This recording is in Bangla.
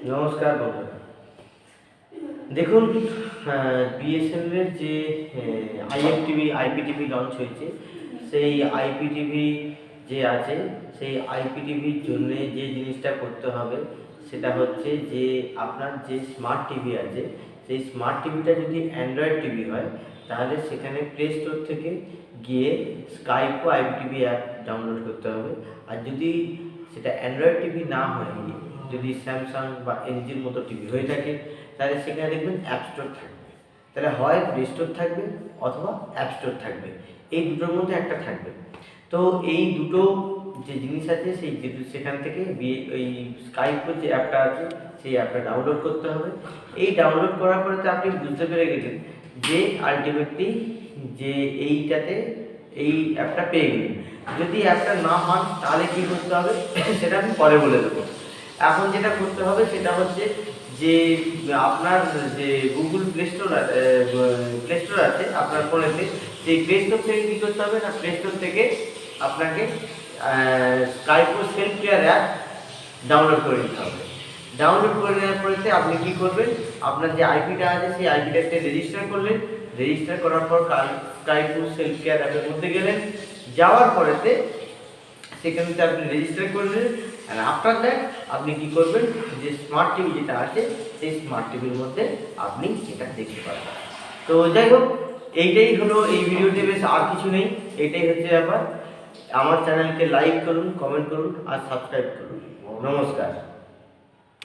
নমস্কার বন্ধুরা, দেখুন বিএসএনএলের যে আইএফটিভি আইপিটিভি লঞ্চ হয়েছে, সেই আইপিটিভি যে আছে সেই আইপিটিভির জন্য যে জিনিসটা করতে হবে সেটা হচ্ছে যে আপনার যে স্মার্ট টিভি আছে সেই স্মার্ট টিভিটা যদি অ্যান্ড্রয়েড টিভি হয় তাহলে সেখানে প্লে স্টোর থেকে গিয়ে স্কাইপো আইপিটিভি অ্যাপ ডাউনলোড করতে হবে। আর যদি সেটা অ্যান্ড্রয়েড টিভি না হয়, যদি স্যামসাং বা এলজির মতো টিভি হয়ে থাকে তাহলে সেখানে দেখবেন অ্যাপ স্টোর থাকবে। তাহলে হয় প্লে স্টোর থাকবে অথবা অ্যাপ স্টোর থাকবে, এই দুটোর মধ্যে একটা থাকবে। তো এই দুটো যে জিনিস আছে সেই সেখান থেকে ওই স্কাইপের যে অ্যাপটা আছে সেই অ্যাপটা ডাউনলোড করতে হবে। এই ডাউনলোড করার পরে তো আপনি বুঝতে পেরে গেছেন যে আলটিমেটলি যে এইটাতে এই অ্যাপটা পেয়ে গেলেন। যদি অ্যাপটা না পান তাহলে কী করতে হবে সেটা আমি পরে বলে দেবো। এখন যেটা করতে হবে সেটা হচ্ছে যে আপনার যে গুগল প্লে স্টোর আছে আপনার ফোনেতে, সেই প্লে স্টোর থেকে কী করতে হবে না, প্লে স্টোর থেকে আপনাকে স্কাইপো সেলফ কেয়ার অ্যাপ ডাউনলোড করে নিতে হবে। ডাউনলোড করে নেওয়ার পরে আপনি কী করবেন, আপনার যে আইপিটা আছে সেই আইপিটাকে রেজিস্টার করলেন। রেজিস্টার করার পর স্কাইপো সেলফ কেয়ার অ্যাপের মধ্যে গেলেন, যাওয়ার পরেতে সেখানে আপনি রেজিস্টার করলেন। আর আফটার দ্যাট আপনি কী করবেন, যে স্মার্ট টিভি যেটা আছে সেই স্মার্ট টিভির মধ্যে আপনি সেটা দেখতে পারবেন। তো যাই হোক, এইটাই হলো এই ভিডিওতে, বেশ আর কিছু নেই, এটাই হচ্ছে ব্যাপার। আমার চ্যানেলকে লাইক করুন, কমেন্ট করুন আর সাবস্ক্রাইব করুন। নমস্কার।